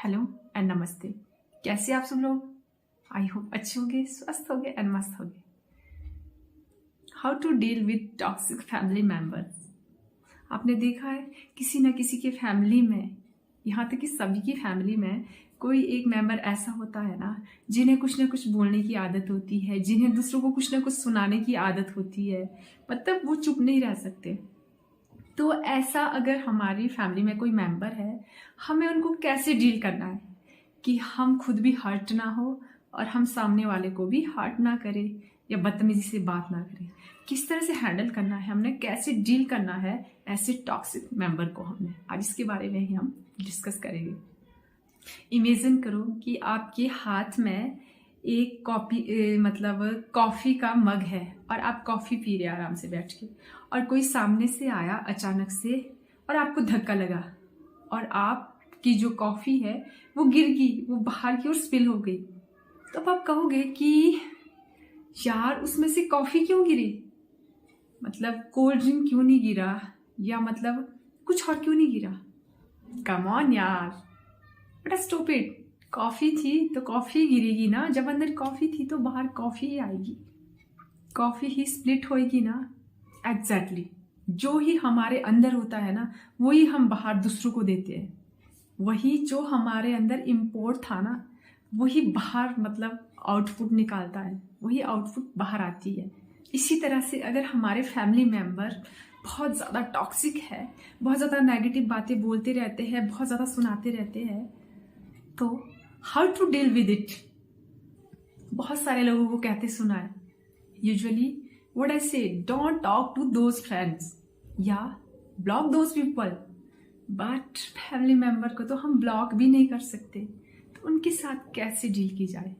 Hello and नमस्ते। कैसे आप सब लोग? आई होप अच्छे होंगे, स्वस्थ होंगे एंड मस्त होंगे। How to deal with toxic family members. आपने देखा है किसी न किसी के फैमिली में, यहाँ तक कि सभी की फैमिली में कोई एक मेंबर ऐसा होता है ना, जिन्हें कुछ ना कुछ बोलने की आदत होती है, जिन्हें दूसरों को कुछ ना कुछ सुनाने की आदत होती है। मतलब वो चुप नहीं रह सकते। तो ऐसा अगर हमारी फैमिली में कोई मेंबर है, हमें उनको कैसे डील करना है कि हम खुद भी हर्ट ना हो और हम सामने वाले को भी हर्ट ना करें या बदतमीजी से बात ना करें। किस तरह से हैंडल करना है, हमने कैसे डील करना है ऐसे टॉक्सिक मेंबर को। हमने आज इसके बारे में ही हम डिस्कस करेंगे। इमेजिन करो कि आपके हाथ में एक कॉफ़ी का मग है और आप कॉफ़ी पी रहे आराम से बैठ के, और कोई सामने से आया अचानक से और आपको धक्का लगा और आपकी जो कॉफ़ी है वो गिर गई, वो बाहर की ओर स्पिल हो गई। तो अब आप कहोगे कि यार उसमें से कॉफ़ी क्यों गिरी, मतलब कोल्ड ड्रिंक क्यों नहीं गिरा, या मतलब कुछ और क्यों नहीं गिरा। कम ऑन यार, बड़ा स्टूपिड। कॉफ़ी थी तो कॉफ़ी गिरेगी ना, जब अंदर कॉफ़ी थी तो बाहर कॉफ़ी ही आएगी, कॉफ़ी ही स्प्लिट होएगी ना। एग्जैक्टली जो ही हमारे अंदर होता है ना, वही हम बाहर दूसरों को देते हैं। वही जो हमारे अंदर इम्पोर्ट था ना, वही बाहर मतलब आउटपुट निकालता है, वही आउटपुट बाहर आती है। इसी तरह से अगर हमारे फैमिली मेम्बर बहुत ज़्यादा टॉक्सिक है, बहुत ज़्यादा नेगेटिव बातें बोलते रहते हैं, बहुत ज़्यादा सुनाते रहते हैं, तो how to deal with it. बहुत सारे लोगों को कहते सुना है, usually what I say, don't talk to those friends या block those people. But family member को तो हम ब्लॉक भी नहीं कर सकते, तो उनके साथ कैसे डील की जाए।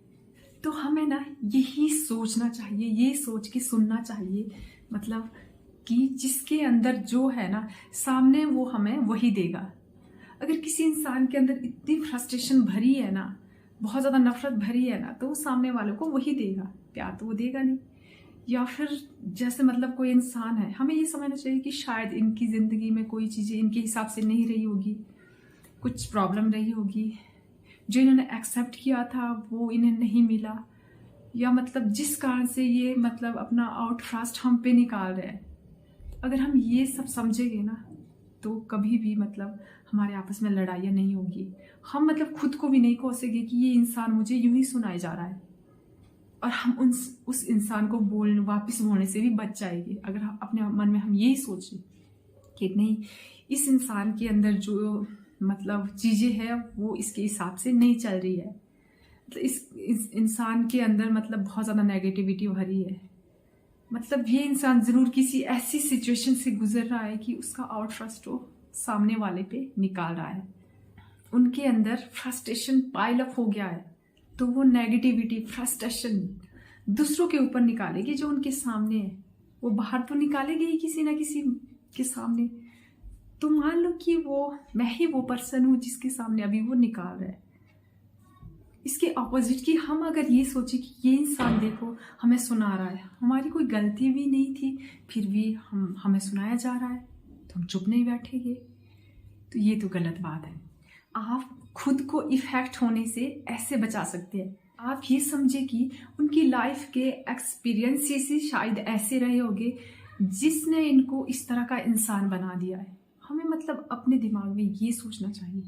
तो हमें ना यही सोचना चाहिए, ये सोच के सुनना चाहिए, मतलब कि जिसके अंदर जो है ना सामने, वो हमें वही देगा। अगर किसी इंसान के अंदर इतनी फ्रस्ट्रेशन भरी है ना, बहुत ज़्यादा नफरत भरी है ना, तो वो सामने वालों को वही देगा, प्यार तो वो देगा नहीं। या फिर जैसे मतलब कोई इंसान है, हमें ये समझना चाहिए कि शायद इनकी ज़िंदगी में कोई चीज़ें इनके हिसाब से नहीं रही होगी, कुछ प्रॉब्लम रही होगी, जो इन्होंने एक्सेप्ट किया था वो इन्हें नहीं मिला, या मतलब जिस कारण से ये मतलब अपना आउटफ्रस्ट हम पे निकाल रहे हैं। अगर हम ये सब समझेंगे ना, तो कभी भी मतलब हमारे आपस में लड़ाइयाँ नहीं होगी। हम मतलब खुद को भी नहीं कोसेंगे कि ये इंसान मुझे यूं ही सुनाए जा रहा है, और हम उस इंसान को वापस बोलने से भी बच जाएंगे। अगर हम अपने मन में हम यही सोचें कि नहीं, इस इंसान के अंदर जो मतलब चीज़ें हैं वो इसके हिसाब से नहीं चल रही है, मतलब इस इंसान के अंदर मतलब बहुत ज़्यादा नेगेटिविटी भरी है, मतलब ये इंसान ज़रूर किसी ऐसी सिचुएशन से गुजर रहा है कि उसका आउटफ्रस्ट वो सामने वाले पे निकाल रहा है। उनके अंदर फ्रस्ट्रेशन पाइल अप हो गया है, तो वो नेगेटिविटी फ्रस्ट्रेशन दूसरों के ऊपर निकालेगी। जो उनके सामने है वो बाहर तो निकालेगी ही किसी ना किसी के सामने। तो मान लो कि मैं ही वो पर्सन हूँ जिसके सामने अभी वो निकाल रहा है। इसके ऑपोजिट की हम अगर ये सोचे कि ये इंसान देखो हमें सुना रहा है, हमारी कोई गलती भी नहीं थी, फिर भी हमें सुनाया जा रहा है, तो हम चुप नहीं बैठेंगे, तो ये तो गलत बात है। आप खुद को इफेक्ट होने से ऐसे बचा सकते हैं। आप ये समझे कि उनकी लाइफ के एक्सपीरियंसेस ही शायद ऐसे रहे होंगे जिसने इनको इस तरह का इंसान बना दिया है। हमें मतलब अपने दिमाग में ये सोचना चाहिए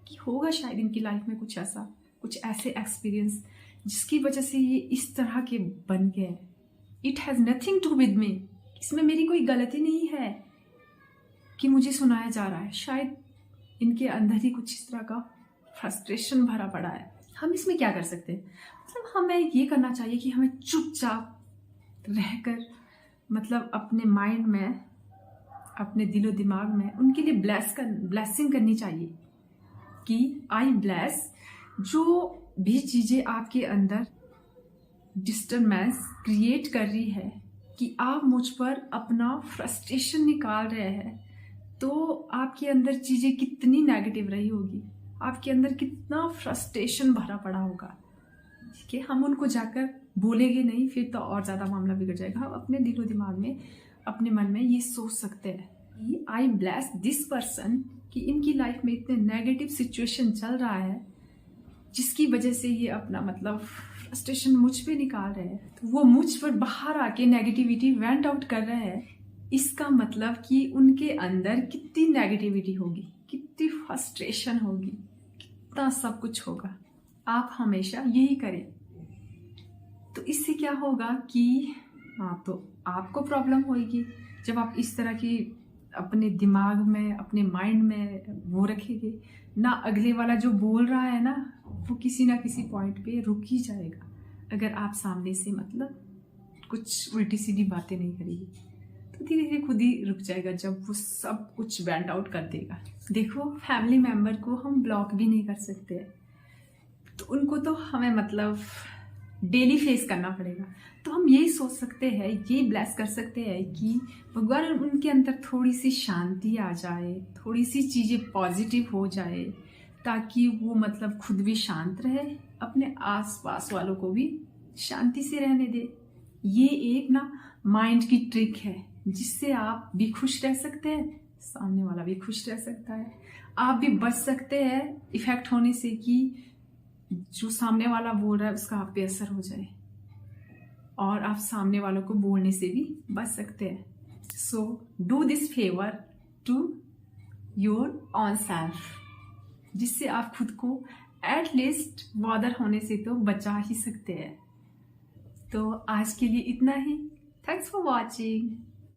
कि होगा शायद इनकी लाइफ में कुछ ऐसे एक्सपीरियंस जिसकी वजह से ये इस तरह के बन गए। It has nothing to with me, इसमें मेरी कोई गलती नहीं है कि मुझे सुनाया जा रहा है। शायद इनके अंदर ही कुछ इस तरह का फ्रस्ट्रेशन भरा पड़ा है। हम इसमें क्या कर सकते हैं, मतलब हमें ये करना चाहिए कि हमें चुपचाप रहकर मतलब अपने माइंड में, अपने दिलो दिमाग में उनके लिए ब्लेसिंग करनी चाहिए कि आई ब्लेस जो भी चीज़ें आपके अंदर डिस्टर्बेंस क्रिएट कर रही है, कि आप मुझ पर अपना फ्रस्ट्रेशन निकाल रहे हैं, तो आपके अंदर चीज़ें कितनी नेगेटिव रही होगी, आपके अंदर कितना फ्रस्ट्रेशन भरा पड़ा होगा। ठीक है, हम उनको जाकर बोलेंगे नहीं, फिर तो और ज़्यादा मामला बिगड़ जाएगा। हम अपने दिलो दिमाग में, अपने मन में ये सोच सकते हैं कि आई ब्लेस दिस पर्सन, कि इनकी लाइफ में इतने नेगेटिव सिचुएशन चल रहा है, जिसकी वजह से ये अपना मतलब फ्रस्ट्रेशन मुझ पे निकाल रहे हैं, तो वो मुझ पर बाहर आके नेगेटिविटी वेंट आउट कर रहे हैं। इसका मतलब कि उनके अंदर कितनी नेगेटिविटी होगी, कितनी फ्रस्ट्रेशन होगी, कितना सब कुछ होगा। आप हमेशा यही करें, तो इससे क्या होगा कि हाँ, तो आपको प्रॉब्लम होगी जब आप इस तरह की अपने दिमाग में, अपने माइंड में वो रखेंगे ना। अगले वाला जो बोल रहा है ना, वो किसी ना किसी पॉइंट पे रुक ही जाएगा, अगर आप सामने से मतलब कुछ उल्टी सीधी बातें नहीं करेगी, तो धीरे धीरे खुद ही रुक जाएगा जब वो सब कुछ वेंट आउट कर देगा। देखो, फैमिली मेंबर को हम ब्लॉक भी नहीं कर सकते, तो उनको तो हमें मतलब डेली फेस करना पड़ेगा। तो हम यही सोच सकते हैं, ये ब्लेस कर सकते हैं कि भगवान उनके अंदर थोड़ी सी शांति आ जाए, थोड़ी सी चीज़ें पॉजिटिव हो जाए, ताकि वो मतलब खुद भी शांत रहे, अपने आसपास वालों को भी शांति से रहने दे। ये एक ना माइंड की ट्रिक है, जिससे आप भी खुश रह सकते हैं, सामने वाला भी खुश रह सकता है, आप भी बच सकते हैं इफेक्ट होने से कि जो सामने वाला बोल रहा है उसका आप पे असर हो जाए, और आप सामने वालों को बोलने से भी बच सकते हैं। So do this favour to your own self, जिससे आप खुद को एटलीस्ट बॉदर होने से तो बचा ही सकते हैं। तो आज के लिए इतना ही। Thanks for watching.